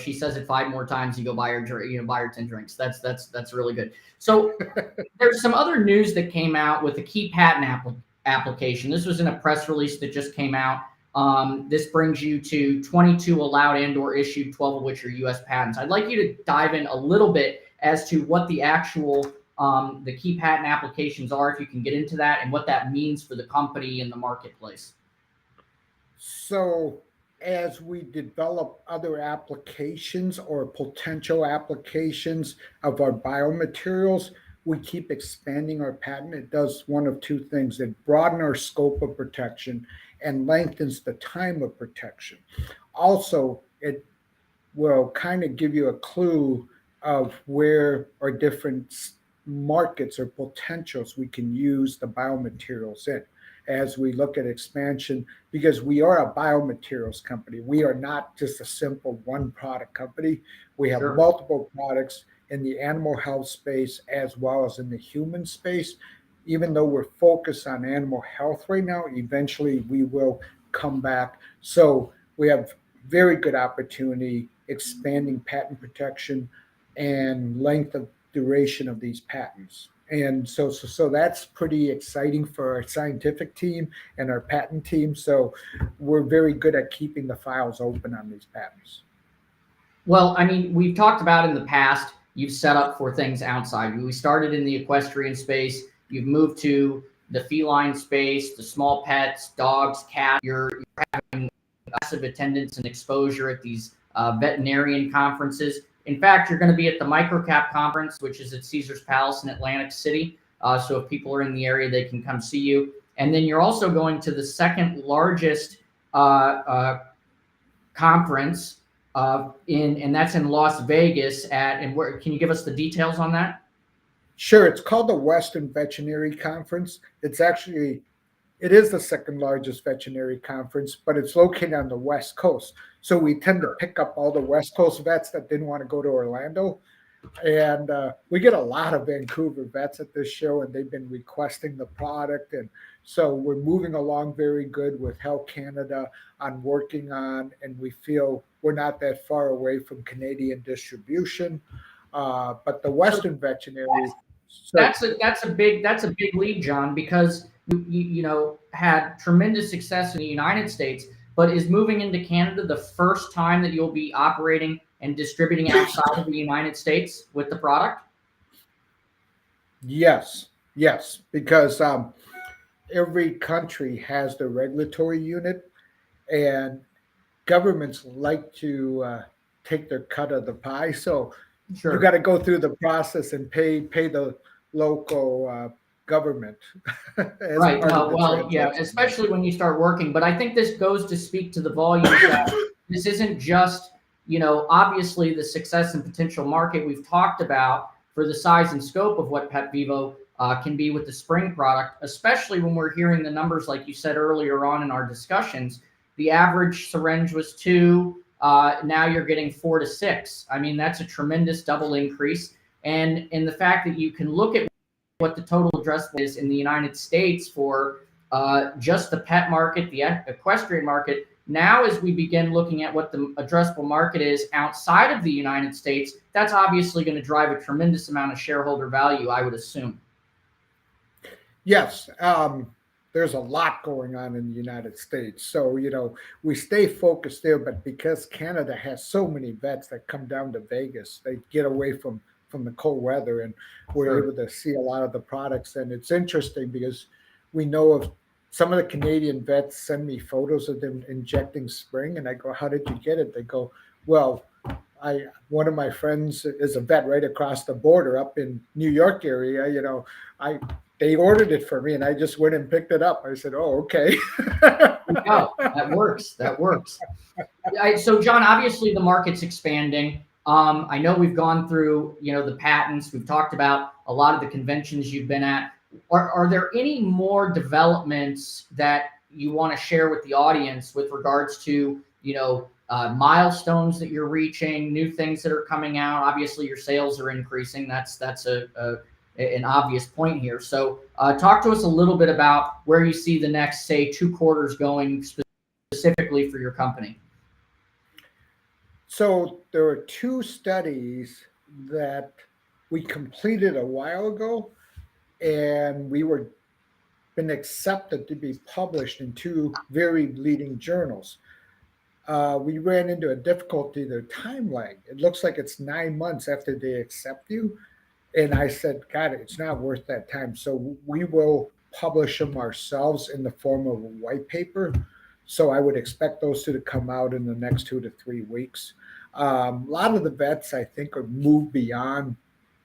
she says it 5 more times, you go buy her, buy her 10 drinks. That's really good. So there's some other news that came out with the key patent application. This was in a press release that just came out. This brings you to 22 allowed and/or issued, 12 of which are U.S. patents. I'd like you to dive in a little bit as to what the actual the key patent applications are, if you can get into that, and what that means for the company and the marketplace. So as we develop other applications or potential applications of our biomaterials, we keep expanding our patent. It does one of two things. It broadens our scope of protection and lengthens the time of protection. Also, it will kind of give you a clue of where our different markets or potentials we can use the biomaterials in as we look at expansion, because we are a biomaterials company. We are not just a simple one product company. We have multiple products in the animal health space as well as in the human space. Even though we're focused on animal health right now, eventually we will come back. So we have very good opportunity expanding patent protection and length of duration of these patents. And so that's pretty exciting for our scientific team and our patent team. So we're very good at keeping the files open on these patents. Well, I mean, we've talked about in the past, you've set up for things outside. We started in the equestrian space. You've moved to the feline space, the small pets, dogs, cats. You're having massive attendance and exposure at these veterinarian conferences. In fact, you're going to be at the Microcap Conference, which is at Caesars Palace in Atlantic City. So if people are in the area, they can come see you. And then you're also going to the second largest conference and that's in Las Vegas and where, can you give us the details on that? Sure. It's called the Western Veterinary Conference. It is the second largest veterinary conference, but it's located on the West Coast. So we tend to pick up all the West Coast vets that didn't want to go to Orlando. And we get a lot of Vancouver vets at this show, and they've been requesting the product. And so we're moving along very good with Health Canada on working on, and we feel we're not that far away from Canadian distribution. But the Western Veterinary... That's a big lead, John, because you had tremendous success in the United States, but is moving into Canada the first time that you'll be operating and distributing outside of the United States with the product? Yes, because every country has their regulatory unit, and governments like to take their cut of the pie. So you got to go through the process and pay the local government. Right. Well, yeah, especially when you start working. But I think this goes to speak to the volume that this isn't just, obviously the success and potential market we've talked about for the size and scope of what Pet Vivo can be with the spring product, especially when we're hearing the numbers, like you said earlier on in our discussions. The average syringe was 2. Now you're getting 4 to 6. I mean, that's a tremendous double increase. And the fact that you can look at what the total addressable is in the United States for just the pet market, the equestrian market. Now, as we begin looking at what the addressable market is outside of the United States, that's obviously going to drive a tremendous amount of shareholder value, I would assume. Yes. There's a lot going on in the United States. So, we stay focused there, but because Canada has so many vets that come down to Vegas, they get away from the cold weather, and we're able to see a lot of the products. And it's interesting because we know of some of the Canadian vets send me photos of them injecting spring, and I go, "How did you get it?" They go, "Well, one of my friends is a vet right across the border up in New York area. They ordered it for me, and I just went and picked it up." I said, "Oh, okay." No, that works. So, John, obviously the market's expanding. I know we've gone through, the patents. We've talked about a lot of the conventions you've been at. Are there any more developments that you want to share with the audience with regards to, milestones that you're reaching, new things that are coming out? Obviously, your sales are increasing. That's an obvious point here. So talk to us a little bit about where you see the next, say, 2 quarters going specifically for your company. So there are two studies that we completed a while ago, and we were been accepted to be published in two very leading journals. We ran into a difficulty, their time lag. It looks like it's 9 months after they accept you. And I said, God, it's not worth that time. So we will publish them ourselves in the form of a white paper. So I would expect those two to come out in the next 2 to 3 weeks. A lot of the vets, I think, are moved beyond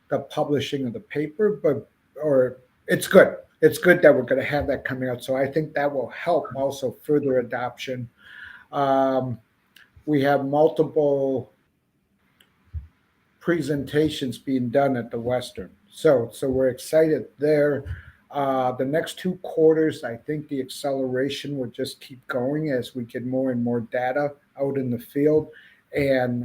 the publishing of the paper, but or it's good. It's good that we're going to have that coming out. So I think that will help also further adoption. Um, we have multiple presentations being done at the Western. So we're excited there. The next 2 quarters, I think the acceleration will just keep going as we get more and more data out in the field. And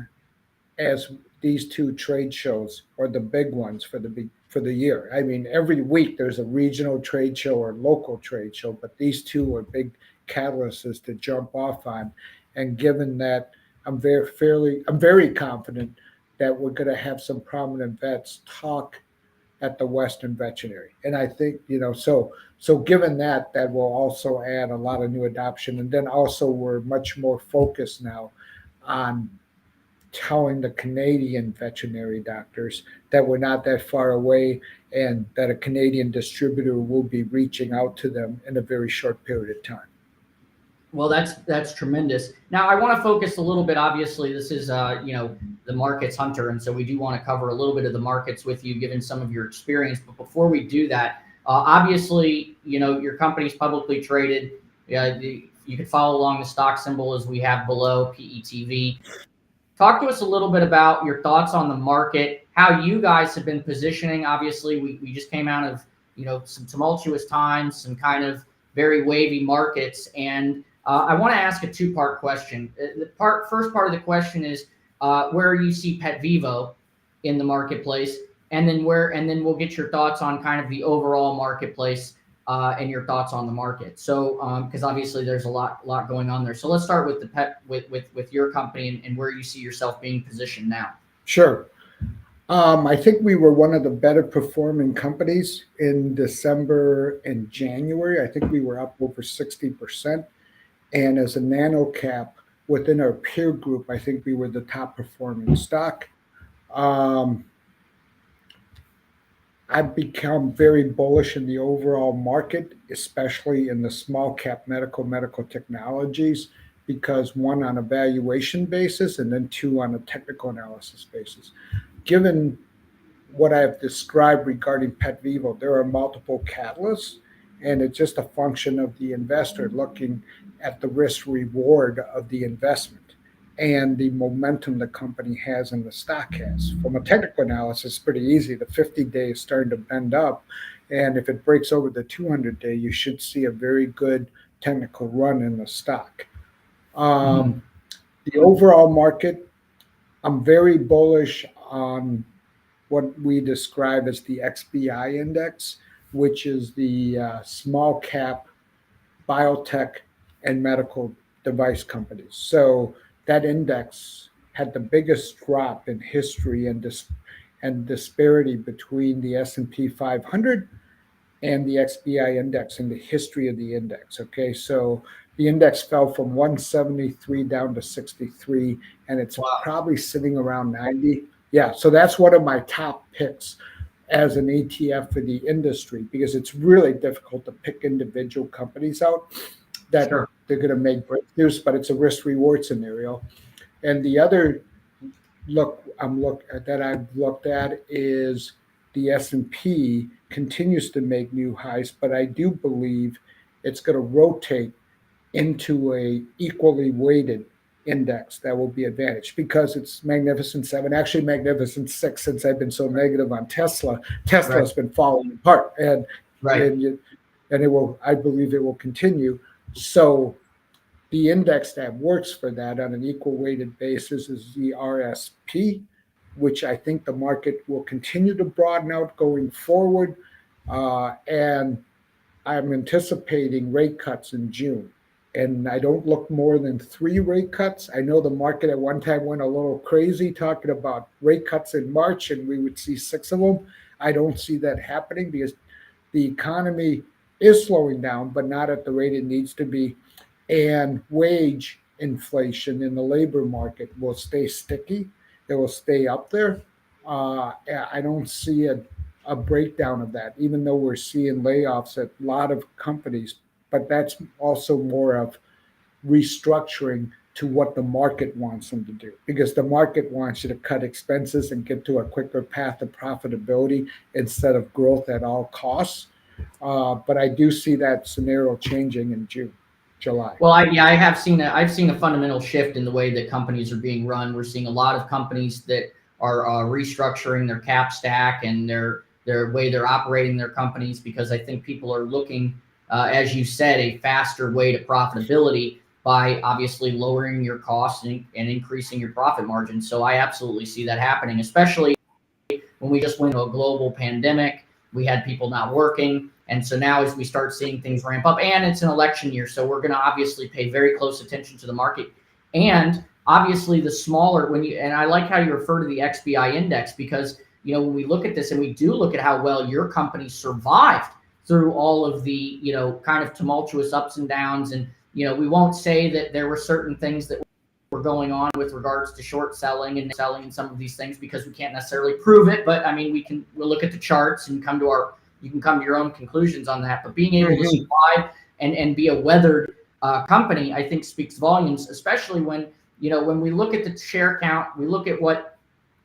as these two trade shows are the big ones for the year. I mean, every week there's a regional trade show or local trade show, but these two are big catalysts to jump off on. And given that I'm very confident that we're going to have some prominent vets talk at the Western Veterinary. And I think, so given that, that will also add a lot of new adoption. And then also we're much more focused now on telling the Canadian veterinary doctors that we're not that far away and that a Canadian distributor will be reaching out to them in a very short period of time. Well, that's tremendous. Now, I want to focus a little bit. Obviously, this is the markets hunter, and so we do want to cover a little bit of the markets with you, given some of your experience. But before we do that, obviously, your company's publicly traded. You can follow along the stock symbol as we have below, PETV. Talk to us a little bit about your thoughts on the market, how you guys have been positioning. Obviously, we just came out of some tumultuous times, some kind of very wavy markets, and I want to ask a two-part question. The first part of the question is where you see PetVivo in the marketplace, and then we'll get your thoughts on kind of the overall marketplace and your thoughts on the market. So because obviously there's a lot going on there. So let's start with the pet with your company and where you see yourself being positioned now. Sure. I think we were one of the better performing companies in December and January. I think we were up over 60%. And as a nano cap within our peer group, I think we were the top performing stock. I've become very bullish in the overall market, especially in the small cap medical technologies, because one, on a valuation basis, and then two, on a technical analysis basis. Given what I've described regarding PetVivo, there are multiple catalysts, and it's just a function of the investor looking at the risk reward of the investment and the momentum the company has and the stock has. From a technical analysis, it's pretty easy. The 50-day is starting to bend up, and if it breaks over the 200-day, you should see a very good technical run in the stock. The overall market, I'm very bullish on what we describe as the XBI index, which is the small cap biotech and medical device companies. So that index had the biggest drop in history and disparity between the S&P 500 and the XBI index in the history of the index. Okay, so the index fell from 173 down to 63, and it's probably sitting around 90. Yeah, so that's one of my top picks as an ETF for the industry, because it's really difficult to pick individual companies out that they're going to make breakthroughs, but it's a risk reward scenario. And the other that I've looked at is the S&P continues to make new highs, but I do believe it's going to rotate into a equally weighted index that will be advantaged, because it's Magnificent Seven, actually Magnificent Six, since I've been so negative on Tesla. Tesla has been falling apart, and it will. I believe it will continue. So the index that works for that on an equal weighted basis is the RSP, which I think the market will continue to broaden out going forward, and I'm anticipating rate cuts in June. and I don't look more than 3 rate cuts. I know the market at one time went a little crazy talking about rate cuts in March, and we would see 6 of them. I don't see that happening because the economy is slowing down, but not at the rate it needs to be. And wage inflation in the labor market will stay sticky. It will stay up there. I don't see a breakdown of that, even though we're seeing layoffs at a lot of companies. But that's also more of restructuring to what the market wants them to do, because the market wants you to cut expenses and get to a quicker path of profitability instead of growth at all costs. But I do see that scenario changing in July. Well, I've seen a fundamental shift in the way that companies are being run. We're seeing a lot of companies that are restructuring their cap stack and their way they're operating their companies, because I think people are looking, as you said, a faster way to profitability by obviously lowering your costs and increasing your profit margin. So I absolutely see that happening, especially when we just went to a global pandemic. We had people not working. And so now as we start seeing things ramp up, and it's an election year, so we're going to obviously pay very close attention to the market. And obviously the smaller, and I like how you refer to the XBI index, because, when we look at this and we do look at how well your company survived through all of the, kind of tumultuous ups and downs. And, we won't say that there were certain things that were going on with regards to short selling and selling and some of these things, because we can't necessarily prove it. But I mean, we'll look at the charts and you can come to your own conclusions on that. But being able to survive and be a weathered company, I think speaks volumes, especially when we look at the share count, we look at what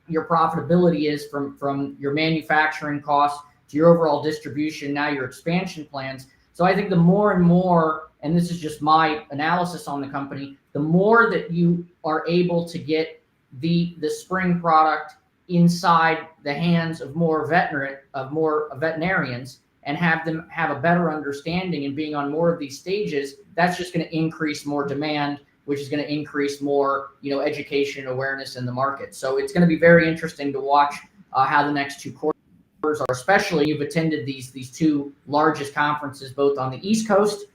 your profitability is from your manufacturing costs to your overall distribution, now your expansion plans. So I think the more and more, and this is just my analysis on the company, the more that you are able to get the spring product inside the hands of more veterinarians and have them have a better understanding and being on more of these stages, that's just going to increase more demand, which is going to increase more, education and awareness in the market. So it's going to be very interesting to watch how the next 2 quarters are, especially you've attended these 2 largest conferences, both on the East Coast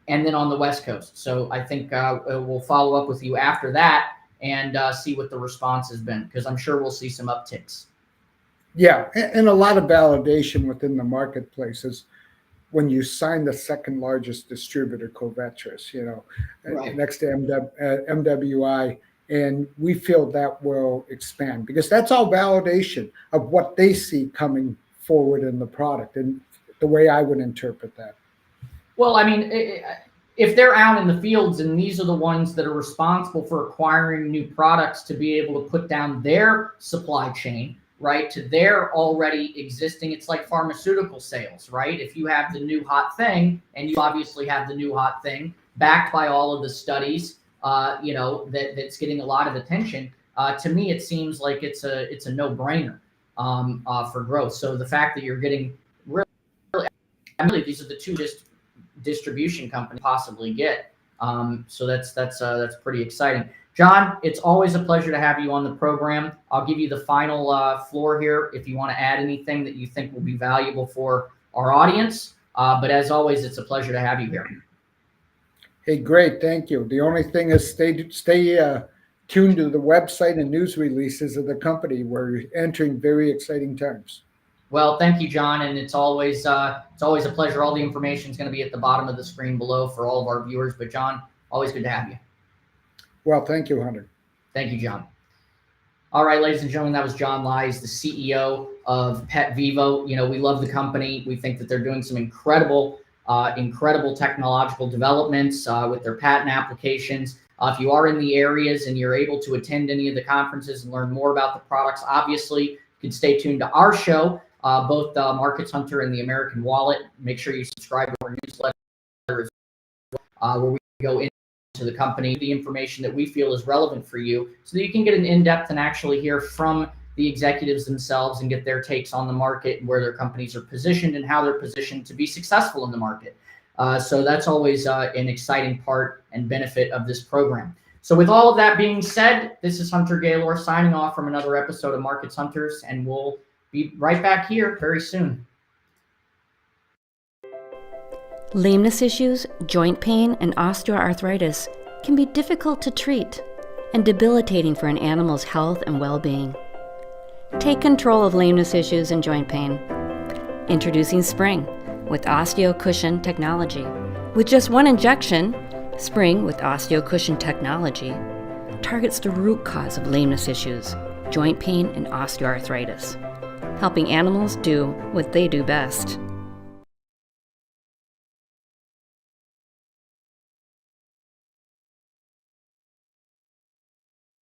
and then on the West Coast. So I think we'll follow up with you after that and see what the response has been, because I'm sure we'll see some upticks. Yeah, and a lot of validation within the marketplaces when you sign the second largest distributor, Covetrus, right next to MWI, and we feel that will expand, because that's all validation of what they see coming forward in the product, and the way I would interpret that. Well, I mean, if they're out in the fields and these are the ones that are responsible for acquiring new products to be able to put down their supply chain, right, to their already existing, it's like pharmaceutical sales, right? If you have the new hot thing, and you obviously have the new hot thing backed by all of the studies, that's getting a lot of attention, to me, it seems like it's a no-brainer for growth. So the fact that you're getting really these are the 2 distribution companies possibly get. So that's pretty exciting. John, it's always a pleasure to have you on the program. I'll give you the final floor here if you want to add anything that you think will be valuable for our audience. But as always, it's a pleasure to have you here. Hey, great. Thank you. The only thing is stay tuned to the website and news releases of the company. We're entering very exciting times. Well, thank you, John, and it's always a pleasure. All the information is going to be at the bottom of the screen below for all of our viewers. But John, always good to have you. Well, thank you, Hunter. Thank you, John. All right, ladies and gentlemen, that was John Lai, the CEO of PetVivo. We love the company. We think that they're doing some incredible technological developments with their patent applications. If you are in the areas and you're able to attend any of the conferences and learn more about the products, obviously you can stay tuned to our show. Both Markets Hunter and the American Wallet. Make sure you subscribe to our newsletter as well, where we go into the company, the information that we feel is relevant for you, so that you can get an in-depth and actually hear from the executives themselves and get their takes on the market and where their companies are positioned and how they're positioned to be successful in the market. So that's always an exciting part and benefit of this program. So with all of that being said, this is Hunter Gaylor signing off from another episode of Markets Hunters, and we'll be right back here very soon. Lameness issues, joint pain, and osteoarthritis can be difficult to treat and debilitating for an animal's health and well-being. Take control of lameness issues and joint pain. Introducing Spring with OsteoCushion technology. With just one injection, Spring with OsteoCushion technology targets the root cause of lameness issues, joint pain, and osteoarthritis, helping animals do what they do best.